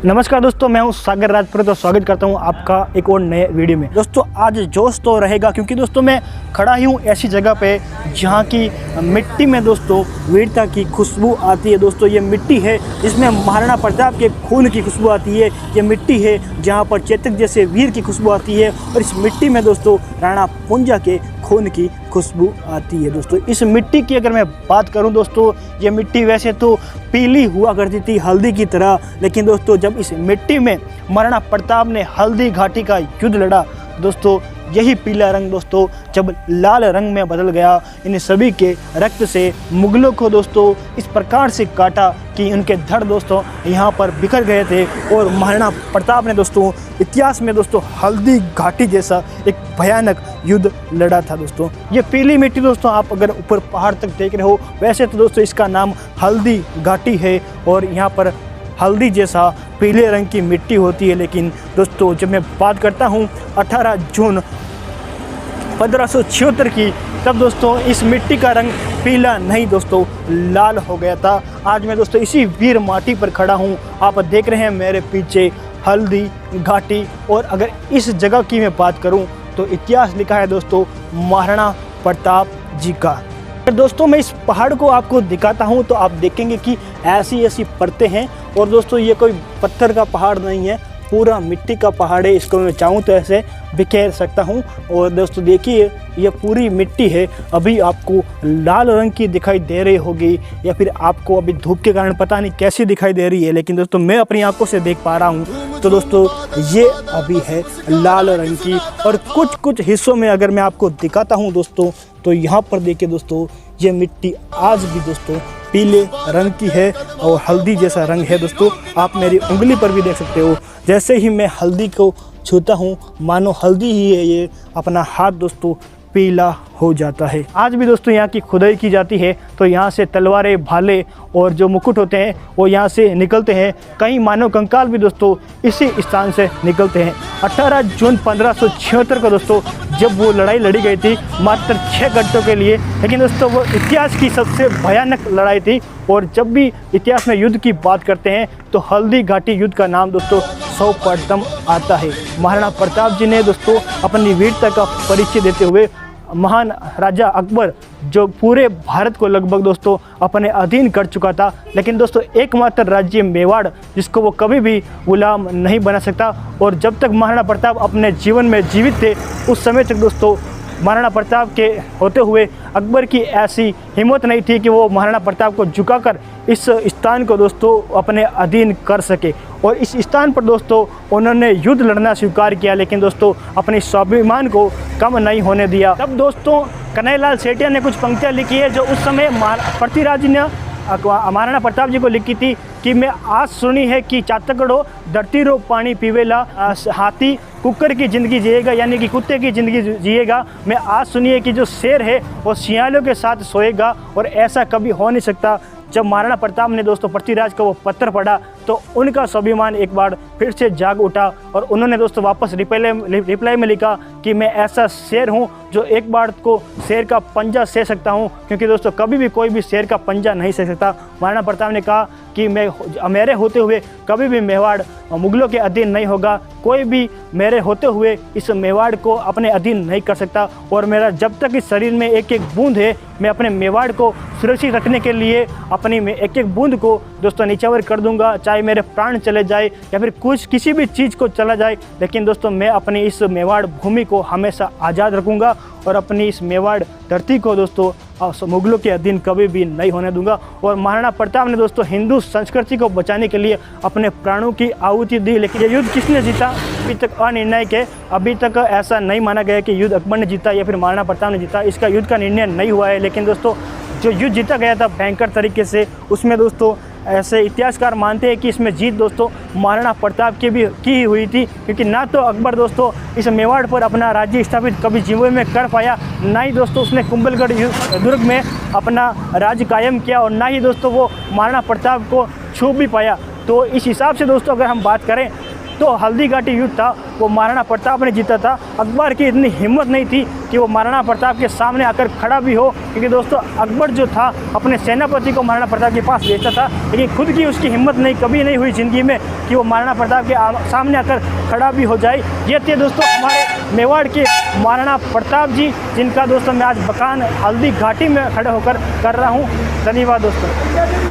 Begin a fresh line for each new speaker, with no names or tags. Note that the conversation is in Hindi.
नमस्कार दोस्तों, मैं हूं सागर राजपुरोहित और स्वागत करता हूं आपका एक और नए वीडियो में। दोस्तों आज जोश तो रहेगा क्योंकि दोस्तों मैं खड़ा ही हूं ऐसी जगह पे जहां की मिट्टी में दोस्तों वीरता की खुशबू आती है। दोस्तों ये मिट्टी है जिसमें महाराणा प्रताप के खून की खुशबू आती है। ये मिट्टी है जहां पर चेतक जैसे वीर की खुशबू आती है और इस मिट्टी में दोस्तों राणा पुंजा के खून की खुशबू आती है। दोस्तों इस मिट्टी की अगर मैं बात करूं दोस्तों, ये मिट्टी वैसे तो पीली हुआ करती थी हल्दी की तरह, लेकिन दोस्तों जब इस मिट्टी में महाराणा प्रताप ने हल्दी घाटी का युद्ध लड़ा दोस्तों, यही पीला रंग दोस्तों जब लाल रंग में बदल गया, इन सभी के रक्त से मुगलों को दोस्तों इस प्रकार से काटा कि उनके धड़ दोस्तों यहाँ पर बिखर गए थे। और महाराणा प्रताप ने दोस्तों इतिहास में दोस्तों हल्दी घाटी जैसा एक भयानक युद्ध लड़ा था। दोस्तों ये पीली मिट्टी दोस्तों आप अगर ऊपर पहाड़ तक देख रहे हो, वैसे तो दोस्तों इसका नाम हल्दी घाटी है और यहाँ पर हल्दी जैसा पीले रंग की मिट्टी होती है। लेकिन दोस्तों जब मैं बात करता हूँ 18 जून 1576 की, तब दोस्तों इस मिट्टी का रंग पीला नहीं दोस्तों लाल हो गया था। आज मैं दोस्तों इसी वीर माटी पर खड़ा हूँ, आप देख रहे हैं मेरे पीछे हल्दी घाटी। और अगर इस जगह की मैं बात करूँ तो इतिहास लिखा है दोस्तों महाराणा प्रताप जी का। दोस्तों मैं इस पहाड़ को आपको दिखाता हूं तो आप देखेंगे कि ऐसी परतें हैं और दोस्तों ये कोई पत्थर का पहाड़ नहीं है, पूरा मिट्टी का पहाड़ है। इसको मैं चाहूँ तो ऐसे बिखेर सकता हूं। और दोस्तों देखिए ये पूरी मिट्टी है, अभी आपको लाल रंग की दिखाई दे रही होगी या फिर आपको अभी धूप के कारण पता नहीं कैसी दिखाई दे रही है, लेकिन दोस्तों मैं अपनी आंखों से देख पा रहा हूं। तो दोस्तों ये अभी है लाल रंग की। और कुछ हिस्सों में अगर मैं आपको दिखाता हूं दोस्तों, तो यहाँ पर देखिए दोस्तों ये मिट्टी आज भी दोस्तों पीले रंग की है और हल्दी जैसा रंग है। दोस्तों आप मेरी उंगली पर भी देख सकते हो, जैसे ही मैं हल्दी को छूता हूँ मानो हल्दी ही है ये, अपना हाथ दोस्तों पीला हो जाता है। आज भी दोस्तों यहाँ की खुदाई की जाती है तो यहाँ से तलवारें, भाले और जो मुकुट होते हैं वो यहाँ से निकलते हैं। कई मानव कंकाल भी दोस्तों इसी स्थान से निकलते हैं। 18 जून 1576 को दोस्तों जब वो लड़ाई लड़ी गई थी मात्र 6 घंटों के लिए, लेकिन दोस्तों वो इतिहास की सबसे भयानक लड़ाई थी। और जब भी इतिहास में युद्ध की बात करते हैं तो हल्दी घाटी युद्ध का नाम दोस्तों सर्वप्रथम आता है। महाराणा प्रताप जी ने दोस्तों अपनी वीरता का परिचय देते हुए महान राजा अकबर जो पूरे भारत को लगभग दोस्तों अपने अधीन कर चुका था, लेकिन दोस्तों एकमात्र राज्य मेवाड़ जिसको वो कभी भी गुलाम नहीं बना सकता। और जब तक महाराणा प्रताप अपने जीवन में जीवित थे उस समय तक दोस्तों महाराणा प्रताप के होते हुए अकबर की ऐसी हिम्मत नहीं थी कि वो महाराणा प्रताप को झुकाकर इस स्थान को दोस्तों अपने अधीन कर सके। और इस स्थान पर दोस्तों उन्होंने युद्ध लड़ना स्वीकार किया, लेकिन दोस्तों अपने स्वाभिमान को कम नहीं होने दिया। तब दोस्तों कन्हैयालाल सेठिया ने कुछ पंक्तियाँ लिखी है जो उस समय पृथ्वीराज ने महाराणा प्रताप जी को लिखी थी कि मैं आज सुनी है कि चातकड़ो धरती रो पानी पीवेला, हाथी कुकर की ज़िंदगी जिएगा यानी कि कुत्ते की ज़िंदगी जिएगा। मैं आज सुनी है कि जो शेर है वो सियालों के साथ सोएगा, और ऐसा कभी हो नहीं सकता। जब महाराणा प्रताप ने दोस्तों पृथ्वीराज को वो पत्र पढ़ा तो उनका स्वाभिमान एक बार फिर से जाग उठा और उन्होंने दोस्तों वापस रिप्लाई में लिखा कि मैं ऐसा शेर हूँ जो एक बार को शेर का पंजा सह सकता हूँ, क्योंकि दोस्तों कभी भी कोई भी शेर का पंजा नहीं सह सकता। महाराणा प्रताप ने कहा कि मेरे होते हुए कभी भी मेवाड़ मुगलों के अधीन नहीं होगा, कोई भी मेरे होते हुए इस मेवाड़ को अपने अधीन नहीं कर सकता। और मेरा जब तक इस शरीर में एक एक बूंद है मैं अपने मेवाड़ को सुरक्षित रखने के लिए अपनी एक एक बूंद को दोस्तों निछावर कर दूंगा, चाहे मेरे प्राण चले जाए या फिर किसी भी चीज़ को चला जाए, लेकिन दोस्तों मैं अपनी इस मेवाड़ भूमि को हमेशा आज़ाद रखूंगा और अपनी इस मेवाड़ धरती को दोस्तों मुगलों के अधीन कभी भी नहीं होने दूंगा। और महाराणा प्रताप ने दोस्तों हिंदू संस्कृति को बचाने के लिए अपने प्राणों की आहुति दी। लेकिन ये युद्ध किसने जीता अभी तक अनिर्णायक है। अभी तक ऐसा नहीं माना गया कि युद्ध अकबर ने जीता या फिर महाराणा प्रताप ने जीता, इसका युद्ध का निर्णय नहीं हुआ है। लेकिन दोस्तों जो युद्ध जीता गया था भयंकर तरीके से, उसमें दोस्तों ऐसे इतिहासकार मानते हैं कि इसमें जीत दोस्तों महाराणा प्रताप की ही हुई थी, क्योंकि ना तो अकबर दोस्तों इस मेवाड़ पर अपना राज्य स्थापित कभी जीवन में कर पाया, ना ही दोस्तों उसने कुंभलगढ़ दुर्ग में अपना राज्य कायम किया, और ना ही दोस्तों वो महाराणा प्रताप को छू भी पाया। तो इस हिसाब से दोस्तों अगर हम बात करें तो हल्दी घाटी युद्ध था वो महाराणा प्रताप ने जीता था। अकबर की इतनी हिम्मत नहीं थी कि वो महाराणा प्रताप के सामने आकर खड़ा भी हो, क्योंकि दोस्तों अकबर जो था अपने सेनापति को महाराणा प्रताप के पास भेजता था, लेकिन खुद की उसकी हिम्मत नहीं कभी नहीं हुई ज़िंदगी में कि वो महाराणा प्रताप के सामने आकर खड़ा भी हो जाए। ये थे दोस्तों हमारे मेवाड़ के महाराणा प्रताप जी, जिनका दोस्तों मैं आज बखान हल्दी घाटी में खड़े होकर कर रहा हूँ। धन्यवाद दोस्तों।